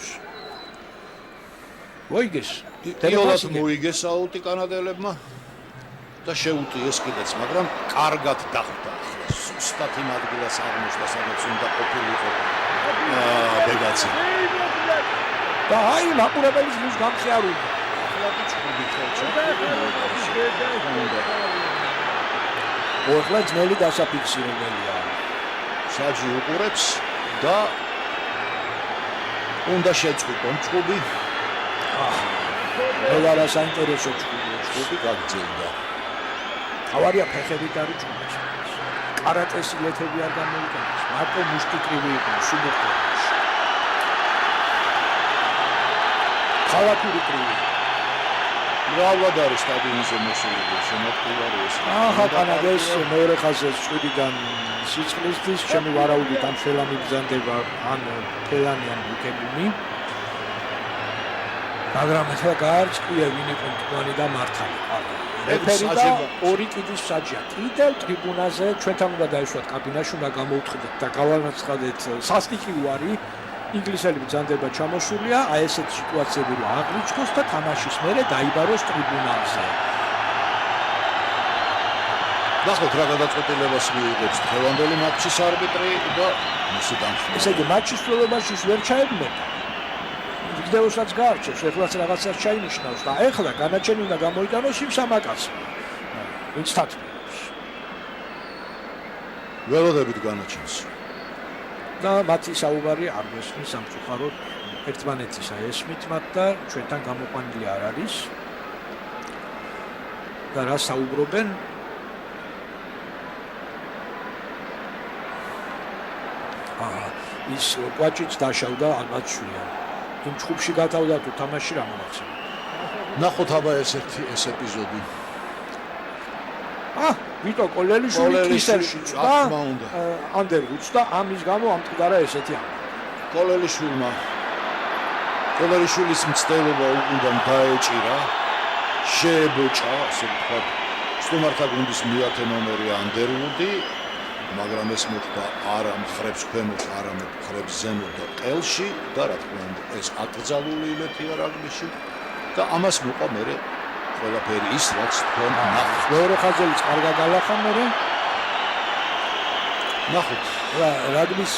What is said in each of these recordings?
აკეთებს. მოიგეს. ტელეფონს მოიგეს აუტი კანადელებმა და შეუტიეს კიდეც, მაგრამ კარგად დახვდა. სუსტად იმ ადგილას აღმოჩნდა, სადაც უნდა ყოფილიყო ბეგაცი. და აი მაყურებლის მის გამხიარული. ახლა ჩხუბი ხელჩა. ორხლა ძნელი დასაფიქსირებელია. საჯი უყურებს და უნდა შეწყვიტონ ჩხუბი. მეგარა საინტერესო ჩხუბი გაგრძელდა. ავარია ფეხებით არის ჩხუბი. კარატეს ილეთები არ გამოიყენებს. მარტო მუშკიტრივი იყო სუბოქტორში. ქალაქური კრივი. მრავლად არის სტადიონზე მოსულები, შემოქმედილი ეს. ახლა კანადას მეორე ხაზზე წვიდიდან სიცხლისთვის ჩემი ვარაუდით ამ ფელანი ბრძანდება ან ფელანი ან ბუკებინი. მაგრამ ახლა გაარჩია ვინ იყო მტკვარი და მართალი. რეფერი და ორი კიდის საჯია. კიდევ ტრიბუნაზე ჩვენთან უნდა დაეშვათ კაბინაში, უნდა გამოუთხდეთ და გავანაცხადეთ სასტიკი უარი. ინგლისელი ბრძანდება ჩამოსულია, აი ესეთ სიტუაციები რო აღრიცხოს და თამაშის მერე დაიბაროს ტრიბუნაზე. ნახოთ რა გადაწყვეტილებას მიიღებს დღევანდელი მატჩის არბიტრი და მისი დამხმარე. ესე იგი მატჩის სრულობაში ვერ ჩაებმოდა. ვიდეოსაც გაარჩევს, ეხლაც რაღაცას ჩაინიშნავს და ეხლა განაჩენი უნდა გამოიტანოს იმ სამაკაცს. ვინც თათბობს. ველოდებით განაჩენს. და მათი საუბარი არ მოსმის სამწუხაროდ ერთმანეთისა ესმით მათ და ჩვენთან გამოყვანილი არ არის. და რა საუბრობენ? ის კვაჭიც დაშავდა ალბათ შვია. იმ ჩხუბში გათავდა თუ თამაში რა მოახსენე. ნახოთ აბა ეს ეპიზოდი. ვიტო კოლელიშვილი კისერში წვა ანდერვუდს და ამის გამო ამტკარა ესეთი ამ. კოლელიშვილის მცდელობა უნდა დაეჭირა, შეებოჭა, ასე ვთქვათ, სტუმართა გუნდის მეათე ნომერი ანდერვუდი, მაგრამ ეს მოხდა არა მხრებს ქვემოთ, არამედ მხრებს ზემოთ და ყელში და რა თქმა უნდა ეს აკრძალული იმეთია რაგბიში და ამას მოყვა მერე ყველაფერი ის რაც თქვენ ნახეთ. მეორე ხაზელიც კარგად ალახა მერე. ნახოთ რაგბის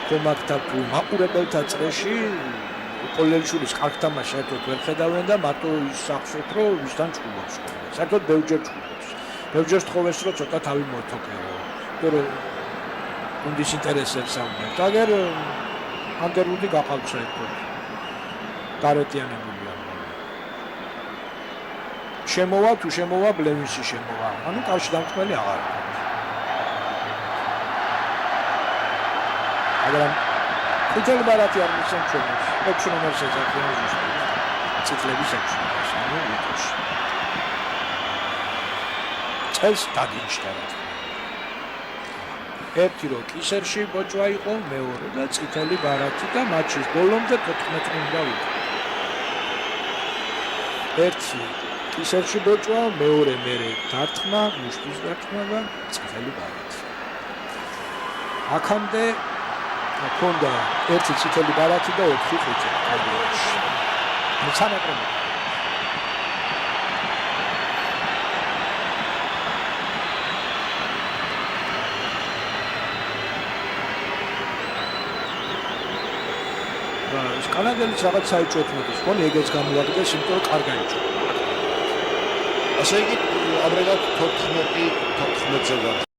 კომაკთა თუ მაყურებელთა წრეში კოლელიშვილის კარგ თამაშს საერთოდ ვერ ხედავენ და მარტო ის სახსოვთ რომ ვისთან ჭუბობს. საერთოდ ბევრჯერ ჭუბობს. ბევრჯერ თხოვეს რომ ცოტა თავი მოთოკეო. რომ გუნდის ინტერესებს ავნებთ. აგერ ანდერვუდი გახალთ საერთოდ. გარეტიანებულია. შემოვა თუ შემოვა ბლევინსი შემოვა. ანუ კავშირი დამტკბელი აღარ არის. მაგრამ ხუთელი ბარათი არ მისცემ ჩვენს. 6 ნომერს ეძახიან ზუსტად. ციფრების 6 ნომერს, ანუ ვიტოში. წელს დაგიჩნდა. ერთი რო კისერში ბოჭვა იყო, მეორე და წითელი ბარათი და მატჩის ბოლომდე 14 უნდა ვიყო. ერთი კისერში ბოჭვა, მეორე მერე დარტყმა, მუშტის დარტყმა და წითელი ბარათი. აქამდე ჰქონდა ერთი წითელი ბარათი და 4 ხუთი კაბინეტში. მცანაკრები. ეს კანადელიც რაღაც საერთოდ მოდის, ხომ ეგეც გამოადგეს, იმიტომ რომ კარგად იჭო. ასე იგი აბრალად 14-ზე